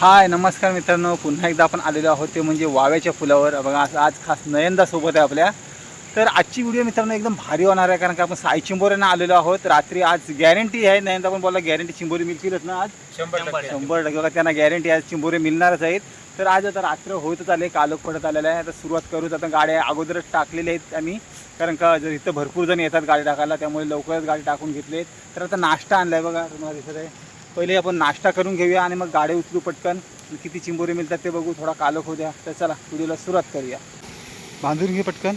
हाय नमस्कार मित्रांनो, पुन्हा एकदा आपण आलेलो आहोत ते म्हणजे वाव्याच्या फुलावर. बघा आज खास नयनदा सोबत आहे आपल्या. तर आजची व्हिडिओ मित्रांनो एकदम भारी होणार आहे, कारण की आपण साई चिंबोऱ्यांना आलेलो आहोत. रात्री आज गॅरंटी आहे, नयनदा पण बोलला गॅरंटी चिंबोरी मिळतीलच ना आज. 100% बघा त्यांना गॅरंटी आहे, चिंबोरी मिळणारच आहेत. तर आज आता रात्र होतच आले, कालोख पडत आलेला आहे. आता सुरुवात करूच. आता गाड्या अगोदरच टाकलेल्या आहेत आम्ही, कारण का जर इथं भरपूर जण येतात गाडी टाकायला, त्यामुळे लवकरच गाडी टाकून घेतलेत. तर आता नाश्ता आणला आहे बघा, तुम्हाला दिसत आहे. पहिले आपण नाश्ता करून घेऊया आणि मग गाडी उचलू पटकन. किती चिंबोरी मिळतात ते बघू, थोडा कालोख होऊ द्या. तर चला व्हिडिओला सुरुवात करूया. बांधून घे पटकन.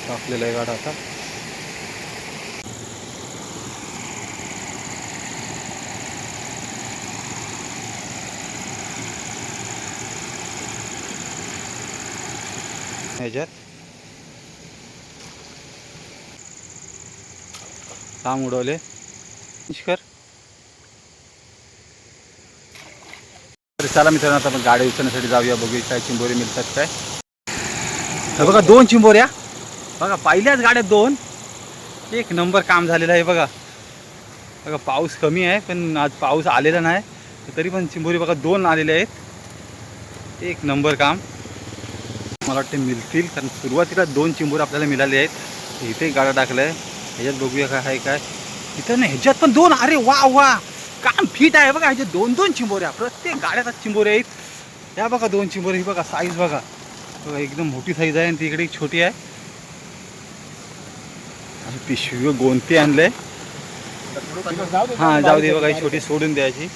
टाकलेला आहे गाडा आता. ह्याच्यात काम उडवले निष्कर. तर चला मित्रांनो, आता आपण गाडी उचलण्यासाठी जाऊया, बघूया काय चिंबोरी मिळतात काय. बघा 2 चिंबोऱ्या बघा, पहिल्याच गाड्यात 2. एक नंबर काम झालेलं आहे बघा. बघा पाऊस कमी आहे, पण आज पाऊस आलेला नाही, तरी पण चिंबोरी बघा 2 आलेले आहेत. एक नंबर काम. मला वाटते मिळतील, कारण सुरुवातीला 2 चिंबोरी आपल्याला मिळाले आहेत. इथे गाडा टाकला आहे, ह्याच्यात बघूया काय आहे काय. इथं नाही, ह्याच्यात पण 2. अरे वा वा, काम फिट आहे बघा. ह्याच्यात 2-2 चिंबोऱ्या, प्रत्येक गाड्यात चिंबोऱ्या आहेत. ह्या बघा 2 चिंबोऱ्या. ही बघा साईज बघा, बघा एकदम मोठी साईज आहे, आणि तिकडे एक छोटी आहे. आणि पिशवी गोंते आणले. हां जाऊ दे बघा, ही छोटी सोडून द्यायची.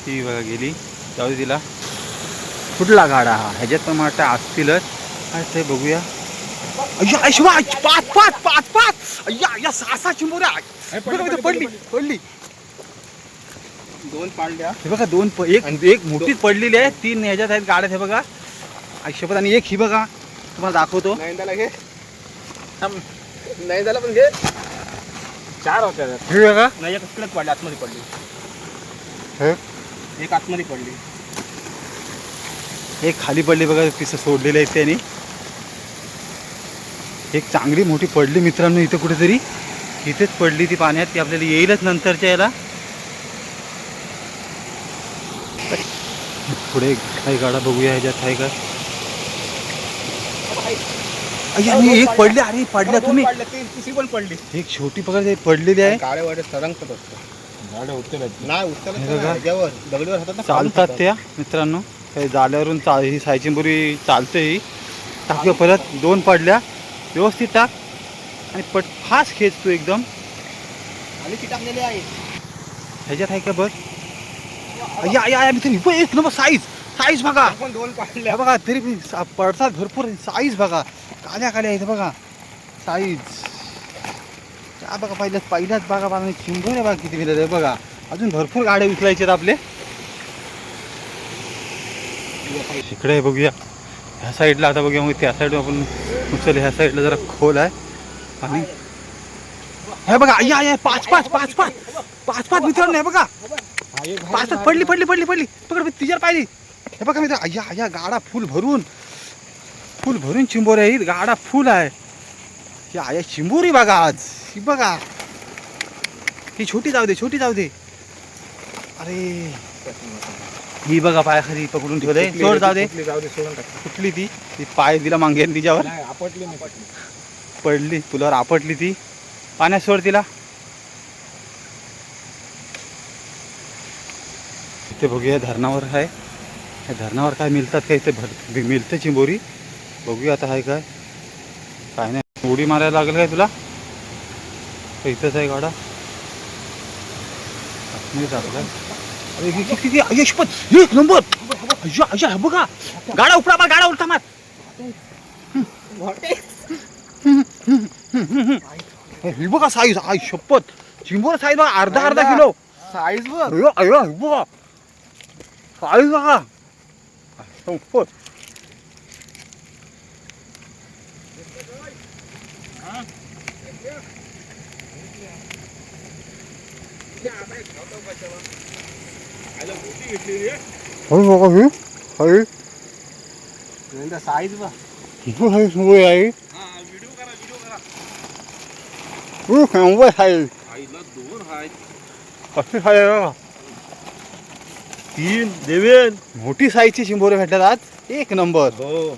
ती बघा गेली, जाऊ दे तिला. कुठला गाडा हा, ह्याच्यात पण मला असतीलच. काय ते बघूया. अय्या ऐशवा 5 अय्या 6 चिंबोऱ्या पडली. 2 पाडल्या हे बघा 2 एक मोठीच पडलेली आहे. 3 ह्याच्यात आहेत गाड्यात. हे बघा आयुष्यपत. आणि एक ही बघा, तुम्हाला दाखवतो. नयनदाला घे, नयनदाला पण घे. 4 होत्या. हे बघा, नाही एक इकडेच पडली, आतमध्ये पडली. हे एक आतमध्ये पडली. एक खाली पडली बघा, पिसं सोडलेले आहेत त्यांनी. एक चांगली मोठी पडली मित्रांनो, इथं कुठेतरी. इथेच पडली ती पाण्यात. ती आपल्याला येईलच नंतरच्या याला. पुढे काही गाडा बघूया, ह्याच्यात आहे का. अय्या एक पडली. अरे पडल्या तुम्ही. तिसरी पण पडली. एक छोटी पकड पडलेली आहे. गाड्या वाड्या सरंगतात असतं. गाड्या उचलत नाही, उचलत हे बघा. ह्याच्यावर दगडीवर हातात ना, चालतात त्या मित्रांनो. काही जाल्यावरून ही साई चिंबोरी चालते. ही टाकूया परत. 2 पडल्या, व्यवस्थित टाक आणि फास्ट खेचतो एकदम. आणि ती टाकलेली आहे. ह्याच्यात आहे का बघ. अय्या अय्या मित्र, एक नंबर साईज बघा. आपण 2 पाडल्या बघा, तरी पडतात भरपूर. साईज बघा, काल्या आहेत बघा साईज. त्या बघा पहिल्याच बघा बघा चिंबोऱ्या बघा किती मिळाले बघा. अजून भरपूर गाड्या उचलायचे आहेत आपले. इकडे बघूया ह्या साईडला. आता बघूया मग त्या साईडला आपण उचल. ह्या साईडला जरा खोल आहे. आणि हे बघा अय्या 5 मित्रांनो. हे बघा 5 पडली. पकड तिच्यावर पाहिली. हे बघा मित्र, अय्या गाडा फुल भरून चिंबोऱ्या आहेत. गाडा फुल आहे. या चिंबोरी बघा आज. ही बघा, ही छोटी जाऊ दे. अरे ही बघा पायाखाली पकडून ठेवलंय. सोड, जाऊ दे सोडून टाक. कुठली ती पाय दिला मागे तिच्यावर. आपटली पडली पुलावर, आपटली ती. पाण्यात सोड तिला. इथे बघूया धरणावर आहे. या धरणावर काय मिळतात काय. इथे मिळते चिंबोरी. बघूया आता आहे काय नाही. उडी मारायला लागेल काय तुला. इथंच आहे गाडा. टाकला. अरे किती यशपत, एक नंबर. अय्या बघा, गाडा उलटा मार. ही बघा साईज. शपथ चिंबोर साईज बघा, अर्धा किलो साईज बघ. बघा साईज बघा. साईज बघ. Ui, ui, ui. Ui, không có thầy. आईला 2 आहेत. कशी आहे बघा. 3 देवेन. मोठी साईजची चिंबोरे भेटतात आज, एक नंबर. हो.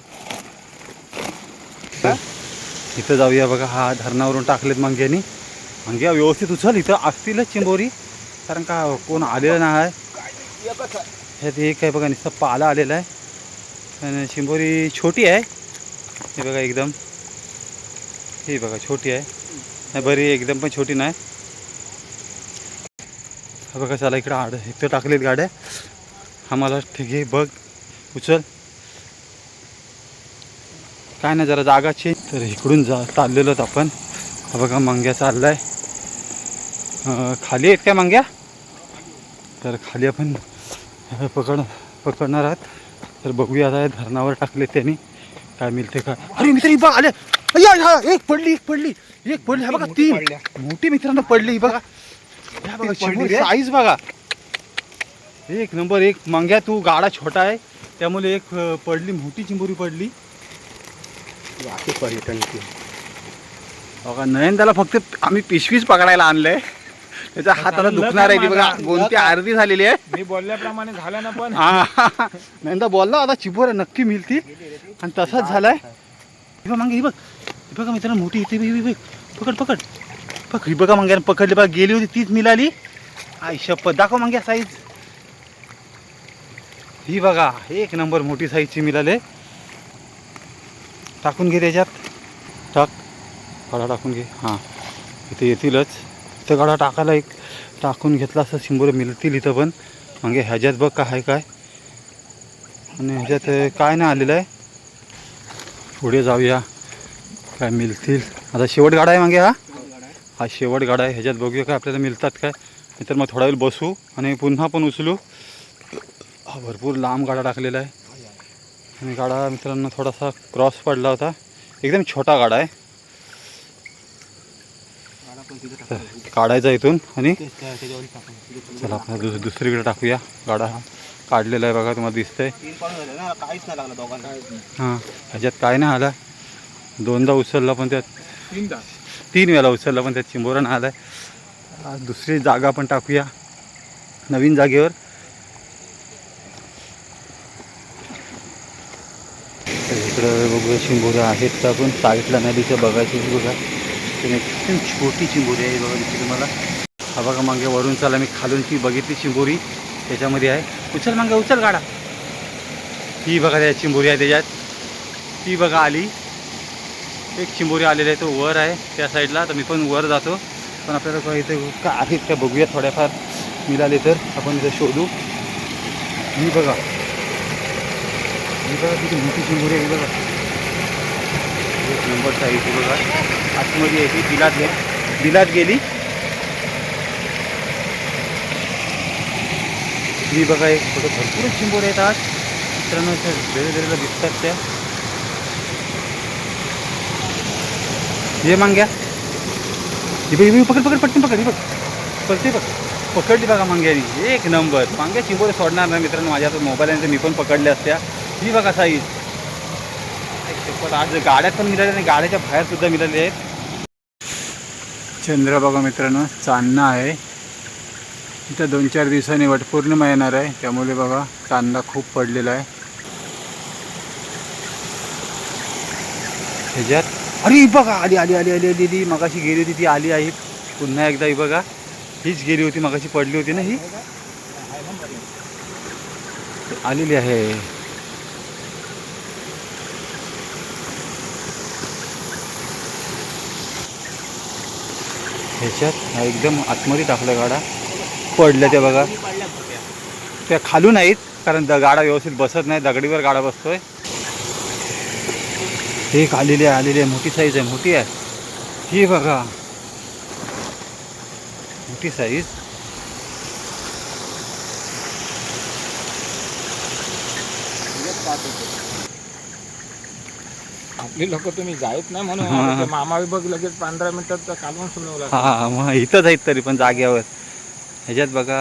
इथं जाऊया बघा, हा धरणावरून टाकलेत मंग्यानी. मंग्या व्यवस्थित उचल, इथं असतीलच चिंबोरी, कारण का कोण आलेलं नाही. एकच आहे. ह्यात एक आहे बघा, नुसतं पाला आलेला आहे. आणि चिंबोरी छोटी आहे हे बघा एकदम. ही बघा छोटी आहे, नाही बरी एकदम पण छोटी नाही. हा बघा, चला इकडं इथं टाकलेत गाड्या. आम्हाला ठीक आहे, बघ उचल. काय नाही, जरा जागा चेंज. तर इकडून चाललेलो आपण. हा बघा मंग्या चाललाय. खाली आहेत काय मंग्या? तर खाली आपण पकडणार आहात. तर बघूया आता धरणावर टाकले त्यांनी, काय मिळते का. अरे मित्र बघा आले. एक पडली हा बघा, 3 मोठी मित्रांनो पडली बघा. बघा साईज बघा, एक नंबर. एक मंग्या, तू गाडा छोटा आहे त्यामुळे एक पडली, मोठी चिंबोरी पडली. पर्यटन बघा नयनदाला फक्त आम्ही पिशवीच पकडायला आणलंय, त्याच्या हाताला दुखणार आहे ती बघा, गोंती अर्धी झालेली आहे. मी बोलल्याप्रमाणे झालं ना. पण नयनदा बोलला आता चिंबोऱ्या नक्की मिळतील, आणि तसाच झालाय. मागे ही बघा मित्रांनो, मोठी इथे पकड ही बघा मंग्याने पकडली बघा, गेली होती तीच मिळाली. आई शपथ, दाखव मंग्या साईज. ही बघा एक नंबर मोठी साईजची मिळाले. टाकून घे त्याच्यात, टाक गाडा टाकून घे. हां इथे येतीलच, इथं गाडा टाकायला एक टाकून घेतला असं चिंबोरं मिळतील इथं पण. मग ह्याच्यात बघ काय आहे काय, आणि ह्याच्यात काय नाही आलेलं आहे. पुढे जाऊया काय मिळतील. आता शेवट गाडा आहे मागे, हा शेवट गाडा आहे. ह्याच्यात बघूया काय आपल्याला मिळतात काय. नाहीतर मग थोडा वेळ बसू आणि पुन्हा पण उचलू. हा भरपूर लांब गाडा टाकलेला आहे, आणि गाडा मित्रांनो थोडासा क्रॉस पडला होता. एकदम छोटा गाडा आहे. काढायचा इथून, आणि चला आपण दुसरीकडे टाकूया. गाडा हा काढलेला आहे बघा, तुम्हाला दिसतंय. काहीच नाही लागलं दोघांना. हां ह्याच्यात काय नाही आला. 2दा उचलला पण त्यात, 3 वेळा उचलला पण त्यात चिंबोरा नाही आला आहे. दुसरी जागा आपण टाकूया नवीन जागेवर. तर इकडं बघूया चिंबोऱ्या आहेत का, आपण साईडला नदीचं बघायची बघा. एकदम छोटी चिंबोरी आहे बघा दिसते तुम्हाला. हा बघा मागे वरून चाला, मी खालूनची बघितली चिंबोरी त्याच्यामध्ये आहे. उचल मागे उचल गाडा. ही बघा त्या चिंबोरी आहे त्याच्यात, ती बघा आली. एक चिंबोरी आलेली आहे, तो वर आहे त्या साईडला. तर मी पण वर जातो, पण आपल्याला काय इथे काय आहेत का बघूया. थोड्याफार मिळाले तर आपण इथे शोधू. ही बघा किती मोठी चिंबोरी आहे बघा, एक नंबर साईज बघा. आतमध्ये आहे ती, बिलात गेली. ही बघा एक थोडं भरपूर चिंबोऱ्या आहेत आज मित्रांनो, धीरे दिसतात त्या. ये मांग्या, ही बघ पकड पटकन पकड. ही बघ पकडली बघा मांग्यानी, एक नंबर. मांग्या चिंबोरे सोडणार नाही मित्रांनो, माझ्या हातात मोबाईल आहे, मी पण पकडल्या असत्या. ही बघा साईज. आज गाड्यात पण मिळाल्या आणि गाड्याच्या बाहेर सुद्धा मिळाले आहेत. चंद्र बघा मित्रांनो, चांदणा आहे इथं. 2-4 दिवसांनी वटपौर्णिमा येणार आहे, त्यामुळे बघा चांदणा खूप पडलेला आहे ह्याच्यात. अरे बघा आली मगाशी गेली होती ती, आली आहे पुन्हा एकदा. ही बघा हीच गेली होती मगाशी, पडली होती ना, ही आलेली आहे. ह्याच्यात एकदम आतमध्ये टाकलं गाडा, पडल्या त्या बघा. त्या खालून नाहीत, कारण गाडा व्यवस्थित बसत नाही, दगडीवर गाडा बसतोय. एक आलेली आहे, मोठी साईज आहे, मोठी आहे ही बघा, मोठी साईज. आपली लोक तुम्ही जायत नाही म्हणून मामा बघ लगेच 15 मिनिटात कालवून सोडवला. हां मग इथंच आहेत तरी पण जाग्यावर. ह्याच्यात बघा,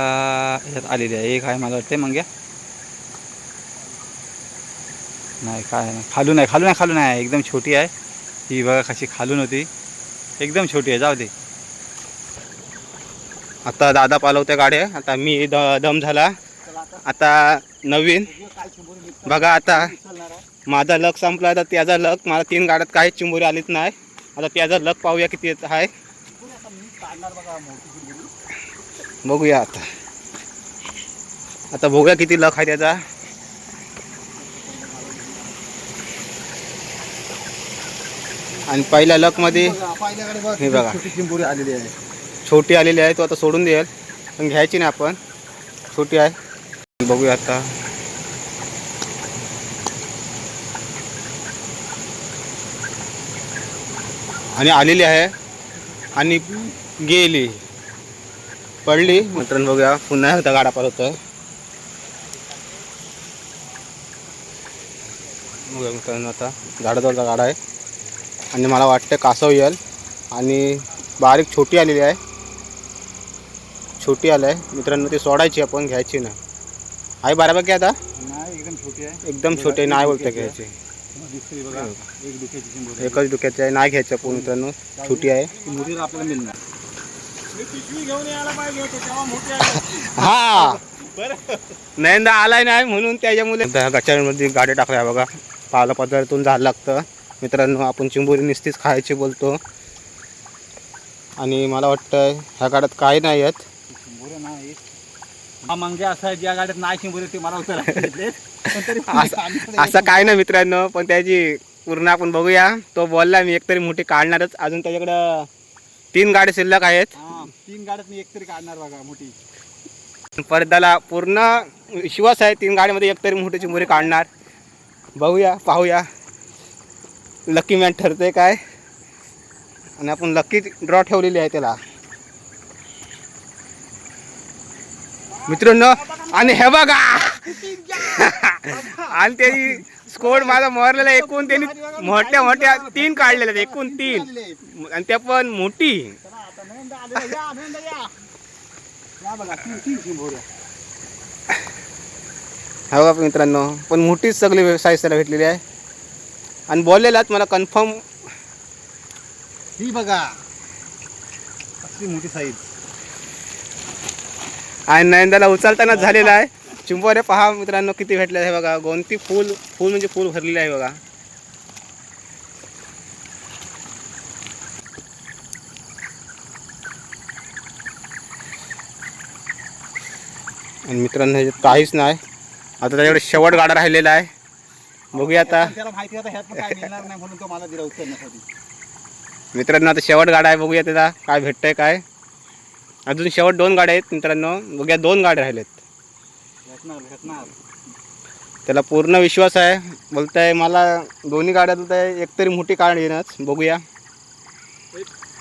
ह्याच्यात आलेली आहे एक आहे मला वाटते मंग्या. नाही काय नाही, खालून आहे, एकदम छोटी आहे ही बघा. कशी खालून होती, एकदम छोटी आहे, जाऊ दे. आता दादा पालवत्या गाड्या. आता मी दम झाला. आता नवीन बघा. आता माझा लक संपला. आता त्याचा लक. मला 3 गाड्यात काहीच चिंबोरी आलीच नाही. आता त्याचा लक पाहूया किती येत आहे. बघूया आता. आता बघूया किती लक आहे त्याचा. आणि पहिल्या लक मध्ये हे बघा चिंबोरी आलेली आहे. छोटी आलेली आहे. तो आता सोडून देईल पण घ्यायची नाही आपण. छोटी आहे. बघूया आता. आणि आलेली आहे आणि गेली पडली. मित्रांनो बघूया पुन्हा एकदा गाडा पालवतोय. बघूया मित्रांनो आता झाडाजवळचा गाडा आहे आणि मला वाटतं कासव येईल. आणि बारीक छोटी आलेली आहे. छोटी आली आहे मित्रांनो. ती सोडायची आपण घ्यायची नाही. आहे बऱ्यापैकी आता. नाही एकदम छोटी आहे. एकदम छोटे नाही बोलते घ्यायची. दिसते बघा एक दुखेची चिंबोरी. एकच डोक्याची आहे. नाही घ्यायचं पण मित्रांनो. छोटी आहे. मोठीला आपल्याला मिळणार. हा नयनदा आलाय नाही म्हणून त्याच्यामुळे गच्च्यामध्ये गाडी टाकल्या बघा. पाला पदार्थातून जायला लागतं मित्रांनो. आपण चिंबोरी नुसतीच खायची बोलतो. आणि मला वाटतं ह्या गाड्यात काही नाही आहेत. चिंबोऱ्या नाही. हा म्हणजे असं आहे ज्या गाड्यात नाही चिंबोरी ते मला असं काय नाही मित्रांनो. पण त्याची पूर्ण आपण बघूया. तो बोलला मी एकतरी मोठी काढणारच. अजून त्याच्याकडं 3 गाडी शिल्लक आहेत. 3 गाड्यात मी एकतरी काढणार बघा मोठी. परदाला पूर्ण विश्वास आहे 3 गाडीमध्ये एकतरी मोठी चिंबोरी काढणार. बघूया पाहूया लकी मॅन ठरते काय. आणि आपण लकी ड्रॉ ठेवलेली आहे त्याला मित्रांनो. आणि हे बघा आणि त्याची स्कोर माझा मारलेला. एकूण त्यांनी मोठ्या मोठ्या 3 काढलेल्या आहेत. एकूण 3 आणि त्या पण मोठी. हा बघा मित्रांनो. पण मोठीच सगळी साईज त्याला भेटलेली आहे. आणि बोललेलाच मला कन्फर्म. ही बघा अशी मोठी साईज. आणि नयनदाला उचलतानाच झालेला आहे. चिंबोऱ्या पहा मित्रांनो किती भेटल्या आहे बघा. गोंती फुल फुल म्हणजे फुल भरलेली आहे बघा. आणि मित्रांनो ह्याच्यात काहीच नाही. आता त्याच्याकडे शेवट गाडा राहिलेला आहे. बघूया आता. त्याला माहिती आता ह्यात काय मिळणार नाही म्हणून तो मला दिला उचलण्यासाठी. मित्रांनो आता शेवट गाडा आहे. बघूया त्याचा काय भेटतंय काय. अजून शेवट 2 गाड्या आहेत मित्रांनो. बघूया 2 गाड्या राहिलेत. भेटणार. त्याला पूर्ण विश्वास आहे. बोलताय मला दोन्ही गाड्या बोलताय एकतरी मोठी काढणच. बघूया.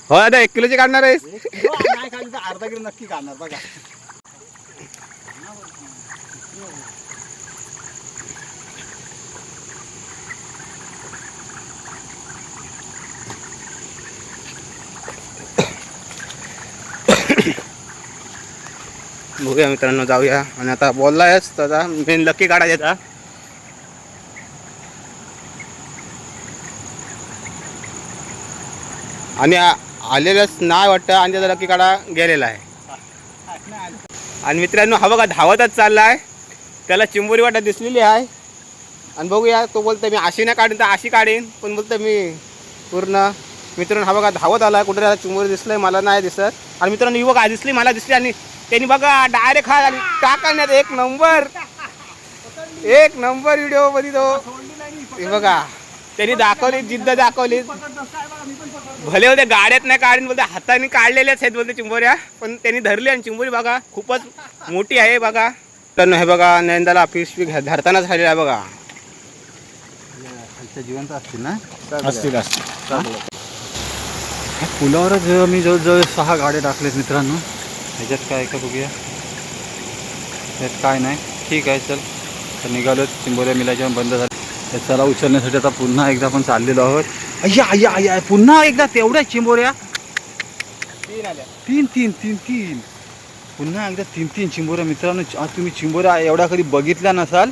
हो दादा 1 किलोची काढणार आहेस. नाही काढली तर अर्धा किलो नक्की काढणार बघा. बघूया मित्रांनो जाऊया. आणि आता बोललायच त्याचा मेन लकी काढायचा. आणि आलेलंच नाही वाटतं. आणि त्याचा लकी काढा गेलेला आहे. आणि मित्रांनो हा बघा धावतच चालला आहे. त्याला चिंबोरी वाटत दिसलेली आहे. आणि बघूया तो बोलतो मी अशी नाही काढीन तर अशी काढीन. पण बोलतो मी पूर्ण. मित्रांनो हा बघा धावत आला. कुठे त्याला चिंबोरी दिसलंय मला नाही दिसत. आणि मित्रांनो ही बघा दिसली मला दिसली. आणि त्यांनी बघा डायरेक्ट हा टाकण्यात एक नंबर व्हिडिओ मध्ये तो. हे बघा त्यांनी दाखवली जिद्द दाखवली. भले होते गाड्यात नाही काढून बोलते हाताने काढलेल्याच आहेत बोलते चिंबोऱ्या. पण त्यांनी धरली. आणि चिंबोरी बघा खूपच मोठी आहे बघा. तर हे बघा नयनदाला पिशवी धरतानाच झालेला आहे बघा. जिवंत असतील ना. असतील पुलावरच मी जवळजवळ 6 गाड्या टाकलेत मित्रांनो. ह्याच्यात काय का बघूया. यात काय नाही. ठीक आहे चल. तर निघालो. चिंबोऱ्या मिलाच्या बंद झाल्या. त्याला उचलण्यासाठी आता पुन्हा एकदा आपण चाललेलो आहोत. अय्या पुन्हा एकदा तेवढ्या चिंबोऱ्या. 3 पुन्हा एकदा 3 चिंबोऱ्या मित्रांनो. आज तुम्ही चिंबोऱ्या एवढ्या कधी बघितल्या नसाल.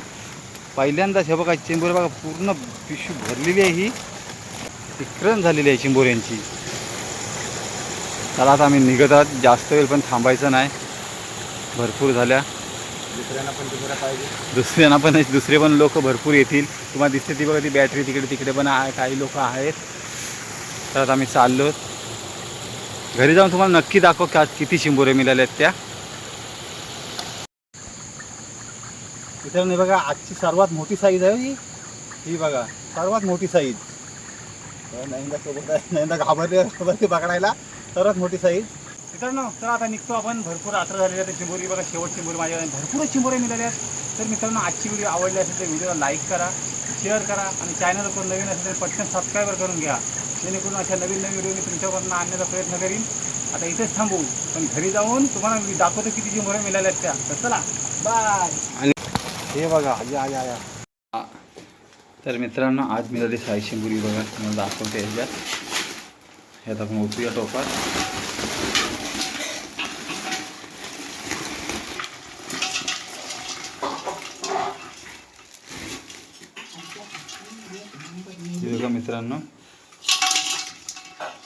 पहिल्यांदाच हे बघा चिंबोऱ्या बघा पूर्ण पिशवी भरलेली आहे. ही विक्रम झालेली आहे चिंबोऱ्यांची. चला आता आम्ही निघत आहोत, जास्त वेळ पण थांबायचं नाही, भरपूर झाल्या. दुसऱ्यांना पण चिंबोऱ्या पाहिजे. दुसऱ्यांना पण, दुसरे पण लोक भरपूर येतील. तुम्हाला दिसते ती बघा ती बॅटरी तिकडे तिकडे पण आहे, काही लोक आहेत. तर आता आम्ही चाललो, घरी जाऊन तुम्हाला नक्की दाखव की आज किती चिंबोरे मिळाले आहेत त्या. मित्रांनो बघा आजची सर्वात मोठी साईज आहे ही बघा, सर्वात मोठी साईज. नैंदा सोबत आहे, नैंदा घाबरते पकडायला. सर्वात मोठी साईज मित्रांनो. तर आता निघतो आपण, भरपूर रात्र झालेली आहे. चिंबोरी बघा, शेवट चिंबोरी माझ्या भरपूरच चिंबोरे मिळाले आहेत. तर मित्रांनो आजची व्हिडिओ आवडली असेल तर व्हिडिओला लाईक करा, शेअर करा आणि चॅनलवर कोण नवीन असेल तर पटकन सबस्क्राईबर करून घ्या, जेणेकरून अशा नवीन नवीन व्हिडिओ मी तुमच्याकडून आणण्याचा प्रयत्न करीन. आता इथेच थांबू, पण घरी जाऊन तुम्हाला मी दाखवतो किती चिंबोरे मिळाले आहेत त्या. तर चला बाय. आणि हे बघा या. तर मित्रांनो आज मिळाली साई चिंबोरी बघा, तुम्हाला दाखवते ह्याच्यात. ह्यात आपण ओतूया टोपात. हे बघा मित्रांनो,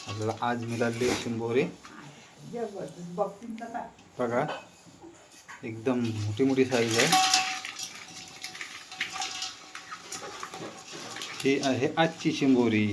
आपल्याला आज मिळाली चिंबोरी बघा, एकदम मोठी मोठी साईज आहे. ही आहे आजची चिंबोरी.